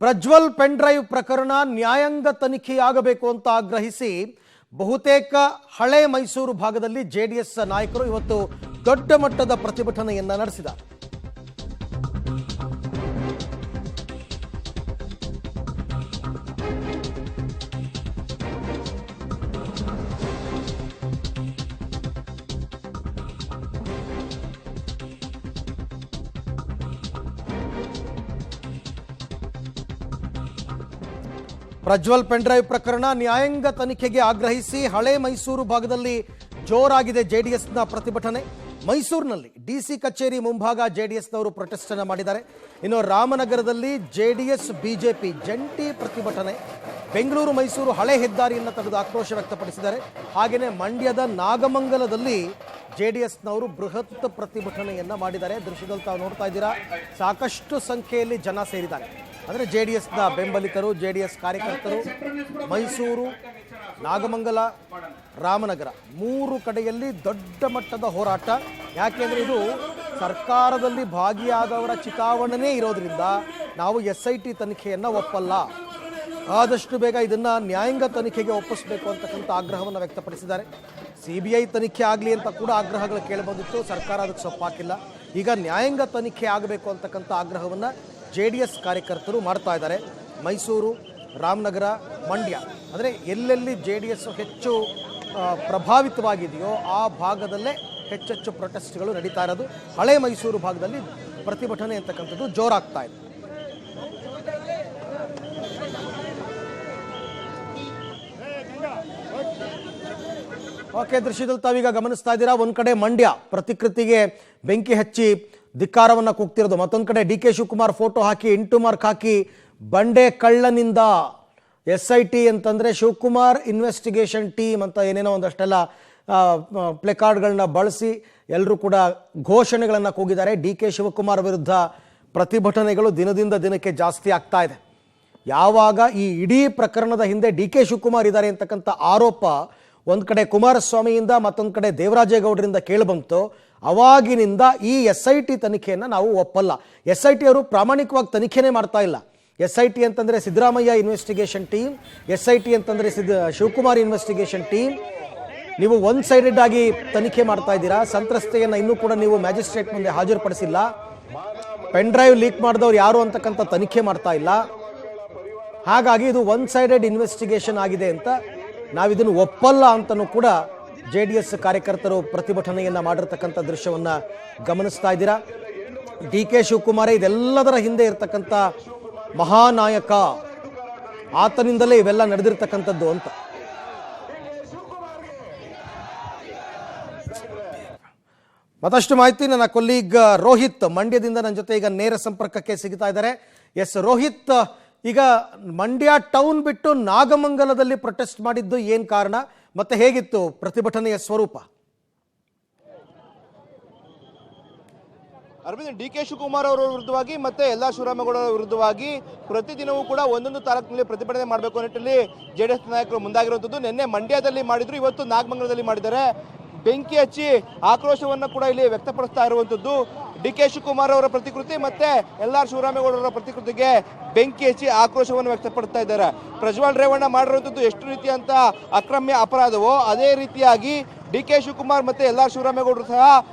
Prajwal pen drive ಪ್ರಕರಣ ನ್ಯಾಯಾಂಗ ತನಿಖೆಯಾಗಬೇಕು ಅಂತ ಆಗ್ರಹಿಸಿ ಬಹುತೇಕ ಹಳೆ ಮೈಸೂರು ಭಾಗದಲ್ಲಿ ಜೆಡಿಎಸ್ ನಾಯಕರು ಇವತ್ತು ದೊಡ್ಡ ಮಟ್ಟದ ಪ್ರತಿಭಟನೆಯನ್ನ ನಡೆಸಿದ್ದಾರೆ. ಪ್ರಜ್ವಲ್ ಪೆನ್ ಡ್ರೈವ್ ಪ್ರಕರಣ ನ್ಯಾಯಾಂಗ ತನಿಖೆಗೆ ಆಗ್ರಹಿಸಿ ಹಳೆ ಮೈಸೂರು ಭಾಗದಲ್ಲಿ ಜೋರಾಗಿದೆ ಜೆಡಿಎಸ್ನ ಪ್ರತಿಭಟನೆ. ಮೈಸೂರಿನಲ್ಲಿ ಡಿಸಿ ಕಚೇರಿ ಮುಂಭಾಗ ಜೆಡಿಎಸ್ನವರು ಪ್ರೊಟೆಸ್ಟ್ ಅನ್ನು ಮಾಡಿದ್ದಾರೆ. ಇನ್ನು ರಾಮನಗರದಲ್ಲಿ ಜೆಡಿಎಸ್ ಬಿಜೆಪಿ ಜಂಟಿ ಪ್ರತಿಭಟನೆ. ಬೆಂಗಳೂರು ಮೈಸೂರು ಹಳೆ ಹೆದ್ದಾರಿಯನ್ನು ತಡೆದು ಆಕ್ರೋಶ ವ್ಯಕ್ತಪಡಿಸಿದ್ದಾರೆ. ಹಾಗೆಯೇ ಮಂಡ್ಯದ ನಾಗಮಂಗಲದಲ್ಲಿ ಜೆಡಿಎಸ್ನವರು ಬೃಹತ್ ಪ್ರತಿಭಟನೆಯನ್ನ ಮಾಡಿದ್ದಾರೆ. ದೃಶ್ಯದಲ್ಲಿ ತಾವು ನೋಡ್ತಾ ಇದ್ದೀರಾ, ಸಾಕಷ್ಟು ಸಂಖ್ಯೆಯಲ್ಲಿ ಜನ ಸೇರಿದ್ದಾರೆ. ಅಂದರೆ ಜೆಡಿಎಸ್ನ ಬೆಂಬಲಿತರು, ಜೆಡಿಎಸ್ ಕಾರ್ಯಕರ್ತರು ಮೈಸೂರು, ನಾಗಮಂಗಲ, ರಾಮನಗರ ಮೂರು ಕಡೆಯಲ್ಲಿ ದೊಡ್ಡ ಮಟ್ಟದ ಹೋರಾಟ. ಯಾಕೆಂದರೆ ಇದು ಸರ್ಕಾರದಲ್ಲಿ ಭಾಗಿಯಾದವರ ಚಿತಾವಣೆನೇ ಇರೋದ್ರಿಂದ ನಾವು SIT ತನಿಖೆಯನ್ನು ಒಪ್ಪಲ್ಲ, ಆದಷ್ಟು ಬೇಗ ಇದನ್ನು ನ್ಯಾಯಾಂಗ ತನಿಖೆಗೆ ಒಪ್ಪಿಸಬೇಕು ಅಂತಕ್ಕಂಥ ಆಗ್ರಹವನ್ನು ವ್ಯಕ್ತಪಡಿಸಿದ್ದಾರೆ. CBI ತನಿಖೆ ಆಗಲಿ ಅಂತ ಕೂಡ ಆಗ್ರಹಗಳು ಕೇಳಿಬಂದಿತ್ತು, ಸರ್ಕಾರ ಅದಕ್ಕೆ ಸೊಪ್ಪಾಕಿಲ್ಲ. ಈಗ ನ್ಯಾಯಾಂಗ ತನಿಖೆ ಆಗಬೇಕು ಅಂತಕ್ಕಂಥ ಆಗ್ರಹವನ್ನು JDS ಕಾರ್ಯಕರ್ತರು ಮಾಡ್ತಾ ಇದ್ದಾರೆ. ಮೈಸೂರು, ರಾಮನಗರ, ಮಂಡ್ಯ ಅಂದರೆ ಎಲ್ಲೆಲ್ಲಿ JDS ಹೆಚ್ಚು ಪ್ರಭಾವಿತವಾಗಿದೆಯೋ ಆ ಭಾಗದಲ್ಲೇ ಹೆಚ್ಚೆಚ್ಚು ಪ್ರೊಟೆಸ್ಟ್ಗಳು ನಡೀತಾ ಇರೋದು. ಹಳೆ ಮೈಸೂರು ಭಾಗದಲ್ಲಿ ಪ್ರತಿಭಟನೆ ಅಂತಕ್ಕಂಥದ್ದು ಜೋರಾಗ್ತಾ ಇದೆ. ಓಕೆ, ದೃಶ್ಯದಲ್ಲಿ ತಾವೀಗ ಗಮನಿಸ್ತಾ ಇದ್ದೀರಾ, ಒಂದ್ ಕಡೆ ಮಂಡ್ಯ ಪ್ರತಿಕೃತಿಗೆ ಬೆಂಕಿ ಹಚ್ಚಿ ಧಿಕ್ಕಾರವನ್ನು ಕೂಗ್ತಿರೋದು, ಮತ್ತೊಂದು ಕಡೆ DK ಶಿವಕುಮಾರ್ ಫೋಟೋ ಹಾಕಿ 8 ಮಾರ್ಕ್ ಹಾಕಿ ಬಂಡೆ ಕಳ್ಳನಿಂದ SIT ಅಂತಂದರೆ ಶಿವಕುಮಾರ್ ಇನ್ವೆಸ್ಟಿಗೇಷನ್ ಟೀಮ್ ಅಂತ ಏನೇನೋ ಒಂದಷ್ಟೆಲ್ಲ ಪ್ಲೆಕಾರ್ಡ್ಗಳನ್ನ ಬಳಸಿ ಎಲ್ಲರೂ ಕೂಡ ಘೋಷಣೆಗಳನ್ನು ಕೂಗಿದ್ದಾರೆ. DK ಶಿವಕುಮಾರ್ ವಿರುದ್ಧ ಪ್ರತಿಭಟನೆಗಳು ದಿನದಿಂದ ದಿನಕ್ಕೆ ಜಾಸ್ತಿ ಆಗ್ತಾ ಇದೆ. ಯಾವಾಗ ಈ ಇಡೀ ಪ್ರಕರಣದ ಹಿಂದೆ DK ಶಿವಕುಮಾರ್ ಇದ್ದಾರೆ ಅಂತಕ್ಕಂಥ ಆರೋಪ ಒಂದು ಕಡೆ ಕುಮಾರಸ್ವಾಮಿಯಿಂದ ಮತ್ತೊಂದು ಕಡೆ ದೇವರಾಜೇಗೌಡರಿಂದ ಕೇಳಿಬಂತು, ಅವಾಗಿನಿಂದ ಈ SIT ತನಿಖೆಯನ್ನು ನಾವು ಒಪ್ಪಲ್ಲ. SIT ಅವರು ಪ್ರಾಮಾಣಿಕವಾಗಿ ತನಿಖೆನೇ ಮಾಡ್ತಾ ಇಲ್ಲ. SIT ಅಂತಂದರೆ ಸಿದ್ದರಾಮಯ್ಯ ಇನ್ವೆಸ್ಟಿಗೇಷನ್ ಟೀಮ್, SIT ಅಂತಂದರೆ ಶಿವಕುಮಾರ್ ಇನ್ವೆಸ್ಟಿಗೇಷನ್ ಟೀಮ್. ನೀವು ಒನ್ ಸೈಡೆಡ್ ಆಗಿ ತನಿಖೆ ಮಾಡ್ತಾ ಇದ್ದೀರಾ. ಸಂತ್ರಸ್ತೆಯನ್ನು ಇನ್ನೂ ಕೂಡ ನೀವು ಮ್ಯಾಜಿಸ್ಟ್ರೇಟ್ ಮುಂದೆ ಹಾಜರುಪಡಿಸಿಲ್ಲ. ಪೆನ್ ಡ್ರೈವ್ ಲೀಕ್ ಮಾಡಿದವ್ರು ಯಾರು ಅಂತಕ್ಕಂಥ ತನಿಖೆ ಮಾಡ್ತಾ ಇಲ್ಲ. ಹಾಗಾಗಿ ಇದು ಒನ್ ಸೈಡೆಡ್ ಇನ್ವೆಸ್ಟಿಗೇಷನ್ ಆಗಿದೆ ಅಂತ ನಾವಿದನ್ನು ಒಪ್ಪಲ್ಲ ಅಂತಲೂ ಕೂಡ JDS ಕಾರ್ಯಕರ್ತರು ಪ್ರತಿಭಟನೆಯನ್ನು ಮಾಡಿರ್ತಕ್ಕಂಥ ದೃಶ್ಯವನ್ನು ಗಮನಿಸ್ತಾ ಇದ್ದೀರಾ. DK ಶಿವಕುಮಾರೇ ಇದೆಲ್ಲದರ ಹಿಂದೆ ಇರತಕ್ಕಂಥ ಮಹಾನಾಯಕ, ಆತನಿಂದಲೇ ಇವೆಲ್ಲ ನಡೆದಿರ್ತಕ್ಕಂಥದ್ದು ಅಂತ. ಮತ್ತಷ್ಟು ಮಾಹಿತಿ ನನ್ನ ಕೊಲೀಗ್ ರೋಹಿತ್ ಮಂಡ್ಯದಿಂದ ನನ್ನ ಜೊತೆ ಈಗ ನೇರ ಸಂಪರ್ಕಕ್ಕೆ ಸಿಗ್ತಾ ಇದ್ದಾರೆ. ಎಸ್ ರೋಹಿತ್, ಈಗ ಮಂಡ್ಯ ಟೌನ್ ಬಿಟ್ಟು ನಾಗಮಂಗಲದಲ್ಲಿ ಪ್ರೊಟೆಸ್ಟ್ ಮಾಡಿದ್ದು ಏನು ಕಾರಣ, ಮತ್ತೆ ಹೇಗಿತ್ತು ಪ್ರತಿಭಟನೆಯ ಸ್ವರೂಪ? ಅರವಿಂದ್, DK ಶಿವಕುಮಾರ್ ಅವರ ವಿರುದ್ಧವಾಗಿ ಮತ್ತೆ LR ಶಿವರಾಮೇಗೌಡ ಅವರ ವಿರುದ್ಧವಾಗಿ ಪ್ರತಿದಿನವೂ ಕೂಡ ಒಂದೊಂದು ತಾಲೂಕಿನಲ್ಲಿ ಪ್ರತಿಭಟನೆ ಮಾಡಬೇಕು ಅನ್ನೋ ನಿಟ್ಟಿನಲ್ಲಿ JDS ನಾಯಕರು ಮುಂದಾಗಿರುವಂಥದ್ದು. ನಿನ್ನೆ ಮಂಡ್ಯದಲ್ಲಿ ಮಾಡಿದ್ರು, ಇವತ್ತು ನಾಗಮಂಗಲದಲ್ಲಿ ಮಾಡಿದ್ದಾರೆ. ಬೆಂಕಿ ಹಚ್ಚಿ ಆಕ್ರೋಶವನ್ನು ಕೂಡ ಇಲ್ಲಿ ವ್ಯಕ್ತಪಡಿಸ್ತಾ ಇರುವಂಥದ್ದು. DK ಶಿವಕುಮಾರ್ ಅವರ ಪ್ರತಿಕೃತಿ ಮತ್ತೆ LR ಶಿವರಾಮೇಗೌಡ ಅವರ ಪ್ರತಿಕೃತಿಗೆ ಬೆಂಕಿ ಹಚ್ಚಿ ಆಕ್ರೋಶವನ್ನು ವ್ಯಕ್ತಪಡಿಸ್ತಾ ಇದ್ದಾರೆ. ಪ್ರಜ್ವಲ್ ರೇವಣ್ಣ ಮಾಡಿರುವಂಥದ್ದು ಎಷ್ಟು ರೀತಿಯಂತ ಅಕ್ರಮ್ಯ ಅಪರಾಧವೋ ಅದೇ ರೀತಿಯಾಗಿ DK ಶಿವಕುಮಾರ್ ಮತ್ತೆ LR ಶಿವರಾಮೇಗೌಡರು ಸಹ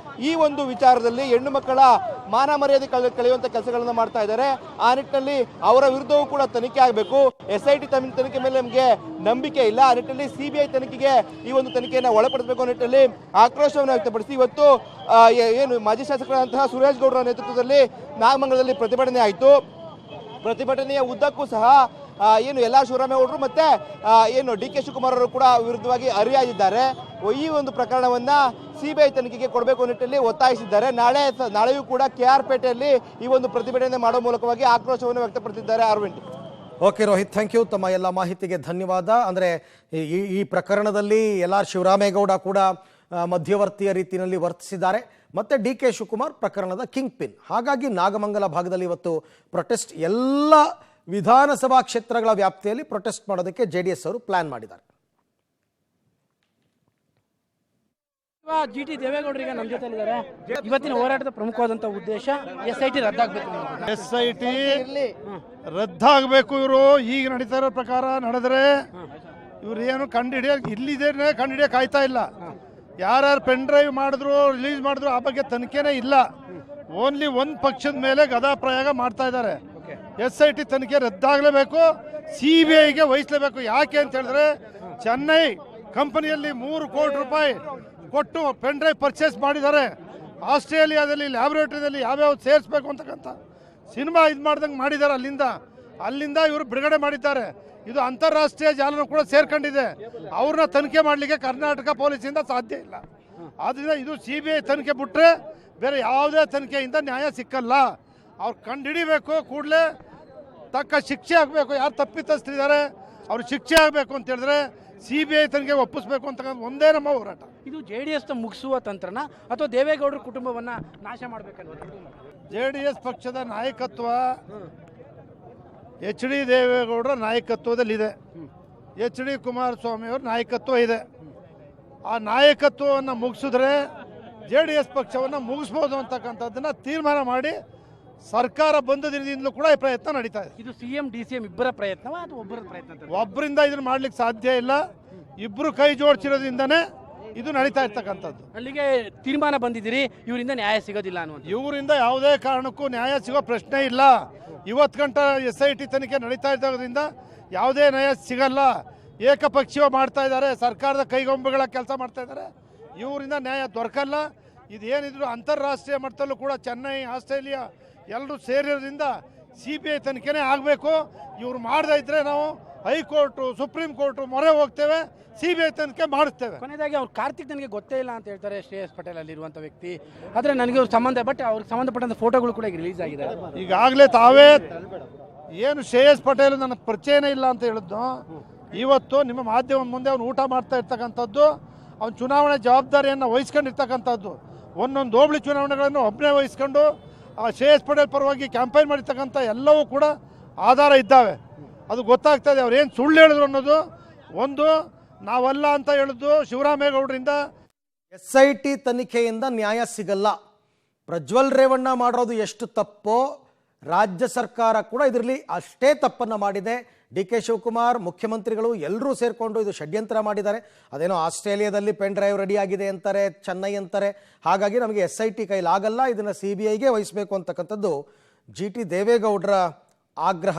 ಈ ಒಂದು ವಿಚಾರದಲ್ಲಿ ಹೆಣ್ಣು ಮಕ್ಕಳ ಮಾನ ಮರ್ಯಾದೆ ಕಳೆಯುವಂಥ ಕೆಲಸಗಳನ್ನು ಮಾಡ್ತಾ ಇದ್ದಾರೆ. ಆ ನಿಟ್ಟಿನಲ್ಲಿ ಅವರ ವಿರುದ್ಧವೂ ಕೂಡ ತನಿಖೆ ಆಗಬೇಕು. SIT ತನಿಖೆ ಮೇಲೆ ನಮಗೆ ನಂಬಿಕೆ ಇಲ್ಲ. ಆ ನಿಟ್ಟಿನಲ್ಲಿ CBI ತನಿಖೆಗೆ ಈ ಒಂದು ತನಿಖೆಯನ್ನು ಒಳಪಡಿಸಬೇಕು ಅನ್ನೋ ನಿಟ್ಟಿನಲ್ಲಿ ಆಕ್ರೋಶವನ್ನು ವ್ಯಕ್ತಪಡಿಸಿ ಇವತ್ತು ಏನು ಮಾಜಿ ಶಾಸಕರಾದಂತಹ ಸುರೇಶ್ ಗೌಡರ ನೇತೃತ್ವದಲ್ಲಿ ನಾಗಮಂಗಲದಲ್ಲಿ ಪ್ರತಿಭಟನೆ ಆಯಿತು. ಪ್ರತಿಭಟನೆಯ ಉದ್ದಕ್ಕೂ ಸಹ ಏನು LR ಶಿವರಾಮೇಗೌಡರು ಮತ್ತೆ ಏನು DK ಶಿವಕುಮಾರ್ ಅವರು ಕೂಡ ವಿರುದ್ಧವಾಗಿ ಹರಿಯಾಗಿದ್ದಾರೆ. ಈ ಒಂದು ಪ್ರಕರಣವನ್ನ CBI ತನಿಖೆಗೆ ಕೊಡಬೇಕು ನಿಟ್ಟಿನಲ್ಲಿ ಒತ್ತಾಯಿಸಿದ್ದಾರೆ. ನಾಳೆಯೂ ಕೂಡ KR ಪೇಟೆಯಲ್ಲಿ ಈ ಒಂದು ಪ್ರತಿಭಟನೆ ಮಾಡುವ ಮೂಲಕವಾಗಿ ಆಕ್ರೋಶವನ್ನು ವ್ಯಕ್ತಪಡಿಸಿದ್ದಾರೆ. Arvind. Okay Rohit, thank you. ತಮ್ಮ ಎಲ್ಲ ಮಾಹಿತಿಗೆ ಧನ್ಯವಾದ. ಅಂದರೆ ಈ ಪ್ರಕರಣದಲ್ಲಿ LR ಶಿವರಾಮೇಗೌಡ ಕೂಡ ಮಧ್ಯವರ್ತಿಯ ರೀತಿಯಲ್ಲಿ ವರ್ತಿಸಿದ್ದಾರೆ, ಮತ್ತೆ DK ಶಿವಕುಮಾರ್ ಪ್ರಕರಣದ ಕಿಂಗ್ ಪಿನ್. ಹಾಗಾಗಿ ನಾಗಮಂಗಲ ಭಾಗದಲ್ಲಿ ಇವತ್ತು ಪ್ರೊಟೆಸ್ಟ್, ಎಲ್ಲ ವಿಧಾನಸಭಾ ಕ್ಷೇತ್ರಗಳ ವ್ಯಾಪ್ತಿಯಲ್ಲಿ ಪ್ರೊಟೆಸ್ಟ್ ಮಾಡೋದಕ್ಕೆ JDS ಅವರು ಪ್ಲಾನ್ ಮಾಡಿದ್ದಾರೆ. GT ದೇವೇಗೌಡರಿಗೆ ನಮ್ಮ ಜೊತೆ ಇದ್ದಾರೆ. ಇವತ್ತಿನ ಹೋರಾಟದ ಪ್ರಮುಖವಾದಂತ ಉದ್ದೇಶ SIT ರದ್ದಾಗಬೇಕು. SIT ರದ್ದಾಗಬೇಕು. ಇವರು ಈಗ ನಡೀತಾ ಇರೋ ಪ್ರಕಾರ ನಡೆದ್ರೆ ಇವ್ರು ಏನು ಕಂಡಿಡಿಯ ಕಾಯ್ತಾ ಇಲ್ಲ. ಯಾರ್ಯಾರು ಪೆನ್ ಡ್ರೈವ್ ಮಾಡಿದ್ರು ರಿಲೀಸ್ ಮಾಡಿದ್ರು ಆ ಬಗ್ಗೆ ತನಿಖೆನೇ ಇಲ್ಲ. ಓನ್ಲಿ ಒಂದು ಪಕ್ಷದ ಮೇಲೆ ಗದಾ ಪ್ರಯೋಗ ಮಾಡ್ತಾ ಇದ್ದಾರೆ. SIT ತನಿಖೆ ರದ್ದಾಗಲೇಬೇಕು, CBIಗೆ ವಹಿಸಲೇಬೇಕು. ಯಾಕೆ ಅಂತ ಹೇಳಿದ್ರೆ ಚೆನ್ನೈ ಕಂಪನಿಯಲ್ಲಿ 3 ಕೋಟಿ ರೂಪಾಯಿ ಕೊಟ್ಟು ಪೆನ್ ಡ್ರೈವ್ ಪರ್ಚೇಸ್ ಮಾಡಿದ್ದಾರೆ. ಆಸ್ಟ್ರೇಲಿಯಾದಲ್ಲಿ ಲ್ಯಾಬೊರೇಟರಿದಲ್ಲಿ ಯಾವ್ಯಾವ ಸೇರಿಸ್ಬೇಕು ಅಂತಕ್ಕಂಥ ಸಿನಿಮಾ ಇದು ಮಾಡ್ದಂಗೆ ಮಾಡಿದ್ದಾರೆ. ಅಲ್ಲಿಂದ ಇವರು ಬಿಡುಗಡೆ ಮಾಡಿದ್ದಾರೆ. ಇದು ಅಂತಾರಾಷ್ಟ್ರೀಯ ಜಾಲನೂ ಕೂಡ ಸೇರ್ಕೊಂಡಿದೆ. ಅವ್ರನ್ನ ತನಿಖೆ ಮಾಡಲಿಕ್ಕೆ ಕರ್ನಾಟಕ ಪೊಲೀಸಿಂದ ಸಾಧ್ಯ ಇಲ್ಲ. ಆದ್ದರಿಂದ ಇದು CBI ತನಿಖೆ ಬಿಟ್ಟರೆ ಬೇರೆ ಯಾವುದೇ ತನಿಖೆಯಿಂದ ನ್ಯಾಯ ಸಿಕ್ಕಲ್ಲ. ಅವ್ರು ಕಂಡುಹಿಡಿಬೇಕು, ಕೂಡಲೇ ತಕ್ಕ ಶಿಕ್ಷೆ ಆಗಬೇಕು. ಯಾರು ತಪ್ಪಿತಸ್ಥರಿದ್ದಾರೆ ಅವ್ರು ಶಿಕ್ಷೆ ಆಗಬೇಕು ಅಂತ ಹೇಳಿದ್ರೆ CBI ತನಿಖೆ ಒಪ್ಪಿಸ್ಬೇಕು ಅಂತಕ್ಕಂಥ ಒಂದೇ ನಮ್ಮ ಹೋರಾಟ. ಇದು JDS ಮುಗಿಸುವ ತಂತ್ರನ ಅಥವಾ ದೇವೇಗೌಡರ ಕುಟುಂಬವನ್ನ ನಾಶ ಮಾಡಬೇಕನ್ನೋದು? JDS ಪಕ್ಷದ ನಾಯಕತ್ವ HD ದೇವೇಗೌಡರ ನಾಯಕತ್ವದಲ್ಲಿದೆ. HD ಕುಮಾರಸ್ವಾಮಿ ಅವರ ನಾಯಕತ್ವ ಇದೆ. ಆ ನಾಯಕತ್ವವನ್ನು ಮುಗಿಸಿದ್ರೆ JDS ಪಕ್ಷವನ್ನು ಮುಗಿಸ್ಬೋದು ಅಂತಕ್ಕಂಥದ್ದನ್ನು ತೀರ್ಮಾನ ಮಾಡಿ ಸರ್ಕಾರ ಬಂದ ದಿನದಿಂದಲೂ ಕೂಡ ಈ ಪ್ರಯತ್ನ ನಡೀತಾ ಇದೆ. ಇದು CM DCM ಇಬ್ಬರ ಪ್ರಯತ್ನವ ಅಥವಾ ಒಬ್ಬರ ಪ್ರಯತ್ನ? ಒಬ್ಬರಿಂದ ಇದನ್ನು ಮಾಡ್ಲಿಕ್ಕೆ ಸಾಧ್ಯ ಇಲ್ಲ. ಇಬ್ಬರು ಕೈ ಜೋಡಿಸಿರೋದ್ರಿಂದನೇ ಇದು ನಡೀತಾ ಇರ್ತಕ್ಕಂಥದ್ದು. ಅಲ್ಲಿಗೆ ತೀರ್ಮಾನ ಬಂದಿದ್ದೀರಿ, ಇವರಿಂದ ನ್ಯಾಯ ಸಿಗೋದಿಲ್ಲ ಅನ್ನುವಂಥ? ಇವರಿಂದ ಯಾವುದೇ ಕಾರಣಕ್ಕೂ ನ್ಯಾಯ ಸಿಗೋ ಪ್ರಶ್ನೆ ಇಲ್ಲ. ಇವತ್ತು ಗಂಟ SIT ತನಿಖೆ ನಡೀತಾ ಇರೋದ್ರಿಂದ ಯಾವುದೇ ನ್ಯಾಯ ಸಿಗಲ್ಲ. ಏಕಪಕ್ಷೀಯ ಮಾಡ್ತಾ ಇದ್ದಾರೆ, ಸರ್ಕಾರದ ಕೈಗೊಂಬೆಗಳ ಕೆಲಸ ಮಾಡ್ತಾ ಇದ್ದಾರೆ. ಇವರಿಂದ ನ್ಯಾಯ ದೊರಕಲ್ಲ. ಇದೇನಿದ್ರು ಅಂತಾರಾಷ್ಟ್ರೀಯ ಮಟ್ಟದಲ್ಲೂ ಕೂಡ ಚೆನ್ನೈ, ಆಸ್ಟ್ರೇಲಿಯಾ ಎಲ್ಲರೂ ಸೇರಿರೋದ್ರಿಂದ CBI ತನಿಖೆನೇ ಆಗಬೇಕು. ಇವ್ರು ಮಾಡದೇ ಇದ್ರೆ ನಾವು ಹೈಕೋರ್ಟು, ಸುಪ್ರೀಂ ಕೋರ್ಟು ಮೊರೆ ಹೋಗ್ತೇವೆ, CBI ತನಿಖೆ ಮಾಡಿಸ್ತೇವೆ. ಕೊನೆಯದಾಗಿ ಅವ್ರು ಕಾರ್ತಿಕ್ ನನಗೆ ಗೊತ್ತೇ ಇಲ್ಲ ಅಂತ ಹೇಳ್ತಾರೆ, ಶ್ರೇಯಸ್ ಪಟೇಲ್ ಅಲ್ಲಿರುವಂಥ ವ್ಯಕ್ತಿ. ಆದರೆ ನನಗೆ ಅವ್ರು ಅವ್ರಿಗೆ ಸಂಬಂಧಪಟ್ಟಂಥ ಫೋಟೋಗಳು ಕೂಡ ಈಗ ರಿಲೀಸ್ ಆಗಿದೆ. ಈಗಾಗಲೇ ತಾವೇ ಏನು ಶ್ರೇಯಸ್ ಪಟೇಲ್ ನನ್ನ ಪರಿಚಯನೇ ಇಲ್ಲ ಅಂತ ಹೇಳಿದ್ದು, ಇವತ್ತು ನಿಮ್ಮ ಮಾಧ್ಯಮದ ಮುಂದೆ ಅವ್ನು ಊಟ ಮಾಡ್ತಾ ಇರ್ತಕ್ಕಂಥದ್ದು, ಅವ್ನು ಚುನಾವಣೆ ಜವಾಬ್ದಾರಿಯನ್ನು ವಹಿಸ್ಕೊಂಡಿರ್ತಕ್ಕಂಥದ್ದು, ಒಂದೊಂದು ಹೋಬಳಿ ಚುನಾವಣೆಗಳನ್ನು ಒಬ್ಬನೇ ವಹಿಸ್ಕೊಂಡು ಶ್ರೇಯಸ್ ಪಟೇಲ್ ಪರವಾಗಿ ಕ್ಯಾಂಪೈನ್ ಮಾಡಿರ್ತಕ್ಕಂಥ ಎಲ್ಲವೂ ಕೂಡ ಆಧಾರ ಇದ್ದಾವೆ. ಅದು ಗೊತ್ತಾಗ್ತಾ ಇದೆ. ಅವ್ರು ಏನು ಸುಳ್ಳು ಹೇಳಿದ್ರು ಅನ್ನೋದು ಒಂದು, ನಾವಲ್ಲ ಅಂತ ಹೇಳಿದ್ದು ಶಿವರಾಮೇಗೌಡರಿಂದ. SIT ತನಿಖೆಯಿಂದ ನ್ಯಾಯ ಸಿಗಲ್ಲ. ಪ್ರಜ್ವಲ್ ರೇವಣ್ಣ ಮಾಡೋದು ಎಷ್ಟು ತಪ್ಪೋ ರಾಜ್ಯ ಸರ್ಕಾರ ಕೂಡ ಇದರಲ್ಲಿ ಅಷ್ಟೇ ತಪ್ಪನ್ನು ಮಾಡಿದೆ. DK ಶಿವಕುಮಾರ್, ಮುಖ್ಯಮಂತ್ರಿಗಳು ಎಲ್ಲರೂ ಸೇರಿಕೊಂಡು ಇದು ಷಡ್ಯಂತ್ರ ಮಾಡಿದ್ದಾರೆ. ಅದೇನೋ ಆಸ್ಟ್ರೇಲಿಯಾದಲ್ಲಿ ಪೆನ್ ಡ್ರೈವ್ ರೆಡಿ ಆಗಿದೆ ಅಂತಾರೆ, ಚೆನ್ನೈ ಅಂತಾರೆ. ಹಾಗಾಗಿ ನಮಗೆ SIT ಕೈಲಾಗಲ್ಲ, ಇದನ್ನು CBIಗೆ ವಹಿಸಬೇಕು ಅಂತಕ್ಕಂಥದ್ದು GT ದೇವೇಗೌಡರ ಆಗ್ರಹ.